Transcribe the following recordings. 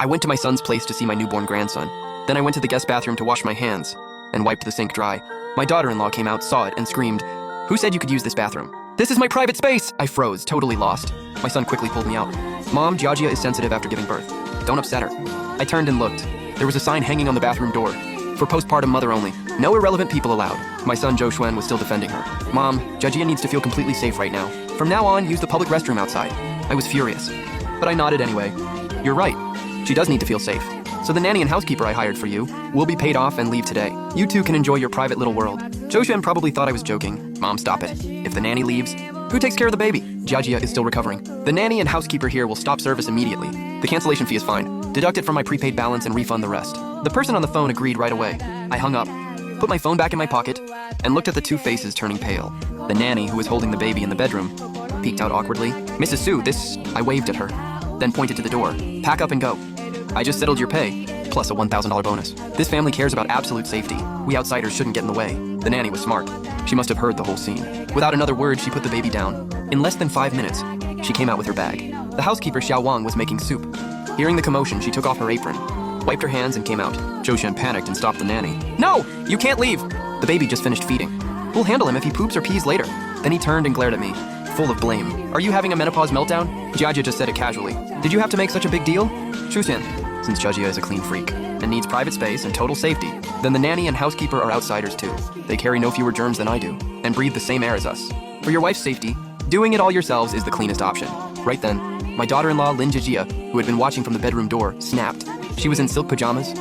I went to my son's place to see my newborn grandson. Then I went to the guest bathroom to wash my hands and wiped the sink dry. My daughter-in-law came out, saw it, and screamed, "Who said you could use this bathroom? This is my private space!" I froze, totally lost. My son quickly pulled me out. "Mom, Giorgia is sensitive after giving birth. Don't upset her." I turned and looked. There was a sign hanging on the bathroom door. "For postpartum mother only. No irrelevant people allowed." My son Joe Xuan was still defending her. "Mom, Giorgia needs to feel completely safe right now. From now on, use the public restroom outside." I was furious, but I nodded anyway. "You're right. She does need to feel safe. So the nanny and housekeeper I hired for you will be paid off and leave today. You two can enjoy your private little world." Joe Xuan probably thought I was joking. "Mom, stop it. If the nanny leaves, who takes care of the baby?" Giorgia is still recovering. "The nanny and housekeeper here will stop service immediately. The cancellation fee is fine. Deduct it from my prepaid balance and refund the rest." The person on the phone agreed right away. I hung up, put my phone back in my pocket, and looked at the two faces turning pale. The nanny, who was holding the baby in the bedroom, peeked out awkwardly. "Mrs. Su, this..." I waved at her, then pointed to the door. "Pack up and go. I just settled your pay, plus a $1,000 bonus. This family cares about absolute safety. We outsiders shouldn't get in the way." The nanny was smart. She must have heard the whole scene. Without another word, she put the baby down. In less than 5 minutes, she came out with her bag. The housekeeper, Xiao Wang, was making soup. Hearing the commotion, she took off her apron, wiped her hands, and came out. Zhou Xuan panicked and stopped the nanny. "No! You can't leave! The baby just finished feeding. We'll handle him if he poops or pees later." Then he turned and glared at me, full of blame. "Are you having a menopause meltdown?" Jiajia just said it casually. "Did you have to make such a big deal?" "Zhu Xuan, since Jiajia is a clean freak and needs private space and total safety, then the nanny and housekeeper are outsiders too. They carry no fewer germs than I do and breathe the same air as us. For your wife's safety, doing it all yourselves is the cleanest option." Right then, my daughter-in-law, Lin Jiajia, who had been watching from the bedroom door, snapped. She was in silk pajamas,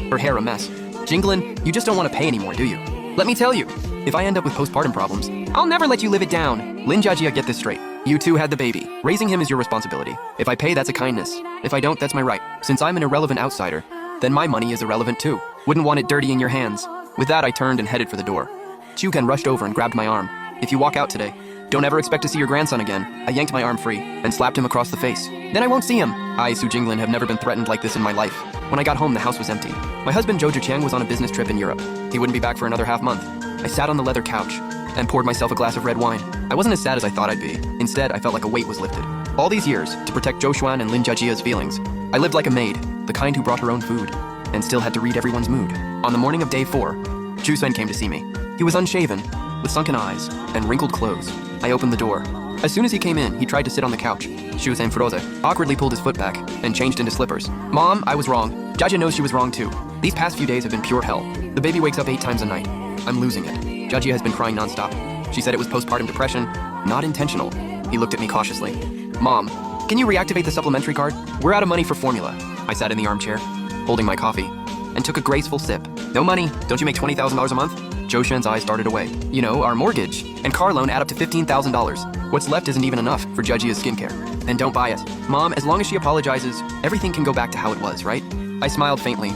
her hair a mess. "Jinglin, you just don't want to pay anymore, do you? Let me tell you, if I end up with postpartum problems, I'll never let you live it down." Lin Jiajia, get this straight. You two had the baby. Raising him is your responsibility. If I pay, that's a kindness. If I don't, that's my right. Since I'm an irrelevant outsider, then my money is irrelevant too. Wouldn't want it dirty in your hands. With that, I turned and headed for the door. Chu Ken rushed over and grabbed my arm. "If you walk out today, don't ever expect to see your grandson again." I yanked my arm free and slapped him across the face. "Then I won't see him." I, Su Jinglin, have never been threatened like this in my life. When I got home, the house was empty. My husband, Zhou Zhiqiang, was on a business trip in Europe. He wouldn't be back for another half month. I sat on the leather couch and poured myself a glass of red wine. I wasn't as sad as I thought I'd be. Instead, I felt like a weight was lifted. All these years, to protect Zhou Xuan and Lin Jiajia's feelings, I lived like a maid, the kind who brought her own food, and still had to read everyone's mood. On the morning of day 4, Zhu Xuan came to see me. He was unshaven, with sunken eyes, and wrinkled clothes. I opened the door. As soon as he came in, he tried to sit on the couch. Xu Sanfroze awkwardly pulled his foot back and changed into slippers. "Mom, I was wrong. Jiajia knows she was wrong too. These past few days have been pure hell. The baby wakes up 8 times a night. I'm losing it. Jiajia has been crying nonstop. She said it was postpartum depression, not intentional." He looked at me cautiously. "Mom, can you reactivate the supplementary card? We're out of money for formula." I sat in the armchair, holding my coffee, and took a graceful sip. "No money? Don't you make $20,000 a month?" Zhou Xuan's eyes darted away. "You know, our mortgage and car loan add up to $15,000. What's left isn't even enough for Jiajia's skincare. Then don't buy it. Mom, as long as she apologizes, everything can go back to how it was, right?" I smiled faintly,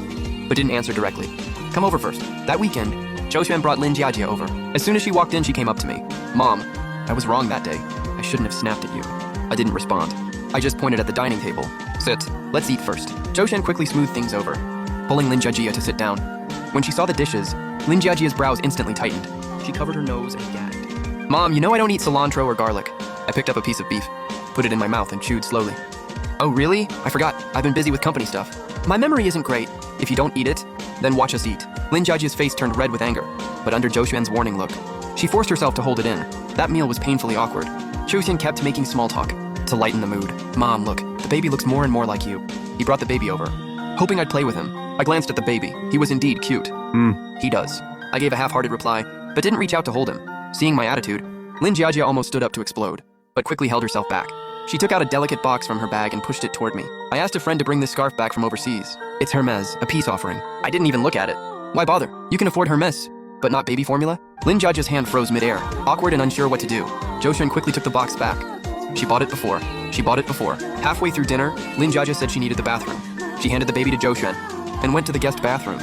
but didn't answer directly. "Come over first." That weekend, Zhou Xuan brought Lin Jiajia over. As soon as she walked in, she came up to me. "Mom, I was wrong that day. I shouldn't have snapped at you." I didn't respond. I just pointed at the dining table. "Sit. Let's eat first." Zhou Xuan quickly smoothed things over, pulling Lin Jiajia to sit down. When she saw the dishes, Lin Jiajia's brows instantly tightened. She covered her nose and gagged. "Mom, you know I don't eat cilantro or garlic." I picked up a piece of beef, put it in my mouth, and chewed slowly. "Oh, really? I forgot. I've been busy with company stuff. My memory isn't great. If you don't eat it, then watch us eat." Lin Jiajia's face turned red with anger, but under Zhou Xuan's warning look, she forced herself to hold it in. That meal was painfully awkward. Zhou Xuan kept making small talk to lighten the mood. "Mom, look, the baby looks more and more like you." He brought the baby over, hoping I'd play with him. I glanced at the baby. He was indeed cute. He does." I gave a half-hearted reply, but didn't reach out to hold him. Seeing my attitude, Lin Jiajia almost stood up to explode, but quickly held herself back. She took out a delicate box from her bag and pushed it toward me. I asked a friend to bring this scarf back from overseas. "It's Hermes, a peace offering." I didn't even look at it. Why bother? You can afford Hermes, but not baby formula? Lin Jiajia's hand froze midair, awkward and unsure what to do. Zhou Xuan quickly took the box back. She bought it before. Halfway through dinner, Lin Jiajia said she needed the bathroom. She handed the baby to Zhou Xuan and went to the guest bathroom.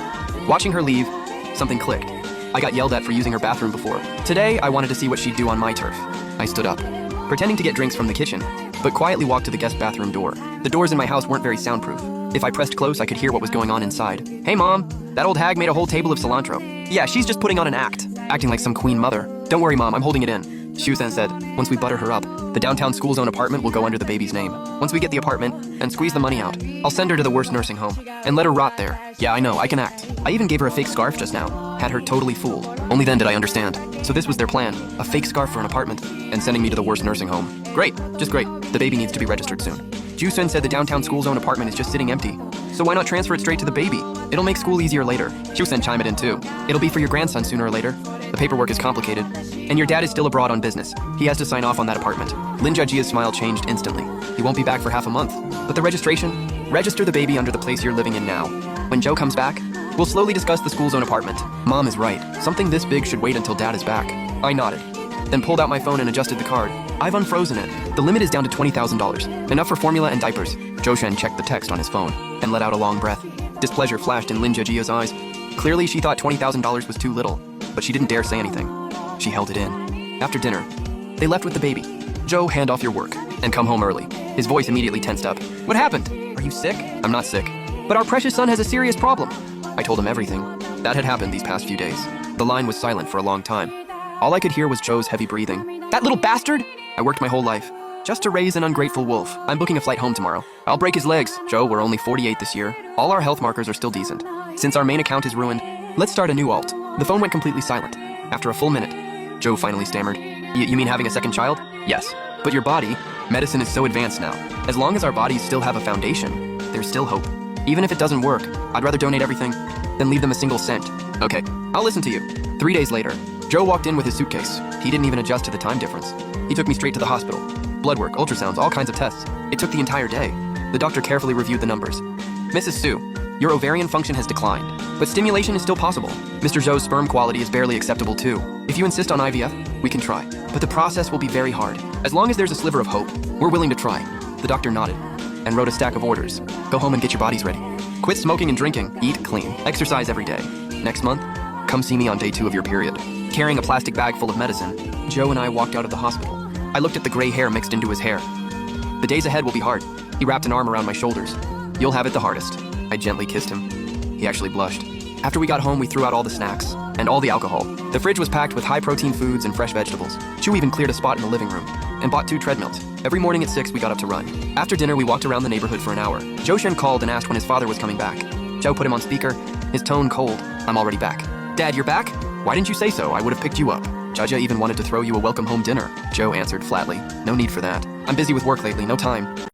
Watching her leave, something clicked. I got yelled at for using her bathroom before. Today, I wanted to see what she'd do on my turf. I stood up, pretending to get drinks from the kitchen, but quietly walked to the guest bathroom door. The doors in my house weren't very soundproof. If I pressed close, I could hear what was going on inside. "Hey, Mom, that old hag made a whole table of cilantro." "Yeah, she's just putting on an act, acting like some queen mother." "Don't worry, Mom, I'm holding it in," Xu Zhen said. "Once we butter her up, The downtown school zone apartment will go under the baby's name. Once we get the apartment and squeeze the money out, I'll send her to the worst nursing home and let her rot there. Yeah, I know, I can act. I even gave her a fake scarf just now. Had her totally fooled. Only then did I understand. So this was their plan. A fake scarf for an apartment and sending me to the worst nursing home. Great, just great. The baby needs to be registered soon. Ju-sun said the downtown school zone apartment is just sitting empty. So why not transfer it straight to the baby? It'll make school easier later. Ju-sun chime it in too. It'll be for your grandson sooner or later. The paperwork is complicated. And your dad is still abroad on business. He has to sign off on that apartment. Lin Jiajia's smile changed instantly. He won't be back for half a month. But the registration? Register the baby under the place you're living in now. When Joe comes back, we'll slowly discuss the school zone apartment. Mom is right. Something this big should wait until dad is back. I nodded. Then pulled out my phone and adjusted the card. I've unfrozen it. The limit is down to $20,000. Enough for formula and diapers. Zhou checked the text on his phone and let out a long breath. Displeasure flashed in Lin Jiajia's eyes. Clearly, she thought $20,000 was too little, but she didn't dare say anything. She held it in. After dinner, they left with the baby. Joe, hand off your work and come home early. His voice immediately tensed up. What happened? Are you sick? I'm not sick. But our precious son has a serious problem. I told him everything. That had happened these past few days. The line was silent for a long time. All I could hear was Joe's heavy breathing. That little bastard! I worked my whole life just to raise an ungrateful wolf. I'm booking a flight home tomorrow. I'll break his legs. Joe, we're only 48 this year. All our health markers are still decent. Since our main account is ruined, let's start a new alt. The phone went completely silent. After a full minute, Joe finally stammered. You mean having a second child? Yes. But your body, medicine is so advanced now. As long as our bodies still have a foundation, there's still hope. Even if it doesn't work, I'd rather donate everything than leave them a single cent. Okay, I'll listen to you. 3 days later, Joe walked in with his suitcase. He didn't even adjust to the time difference. He took me straight to the hospital. Blood work, ultrasounds, all kinds of tests. It took the entire day. The doctor carefully reviewed the numbers. Mrs. Su, your ovarian function has declined, but stimulation is still possible. Mr. Zhou's sperm quality is barely acceptable too. If you insist on IVF, we can try. But the process will be very hard. As long as there's a sliver of hope, we're willing to try. The doctor nodded and wrote a stack of orders. Go home and get your bodies ready. Quit smoking and drinking. Eat clean. Exercise every day. Next month, come see me on day 2 of your period. Carrying a plastic bag full of medicine, Joe and I walked out of the hospital. I looked at the gray hair mixed into his hair. The days ahead will be hard. He wrapped an arm around my shoulders. You'll have it the hardest. I gently kissed him. He actually blushed. After we got home, we threw out all the snacks and all the alcohol. The fridge was packed with high-protein foods and fresh vegetables. Chu even cleared a spot in the living room and bought 2 treadmills. Every morning at 6, we got up to run. After dinner, we walked around the neighborhood for an hour. Zhou called and asked when his father was coming back. Joe put him on speaker, his tone cold. I'm already back. Dad, you're back? Why didn't you say so? I would have picked you up. Jaja even wanted to throw you a welcome home dinner. Joe answered flatly. No need for that. I'm busy with work lately, no time.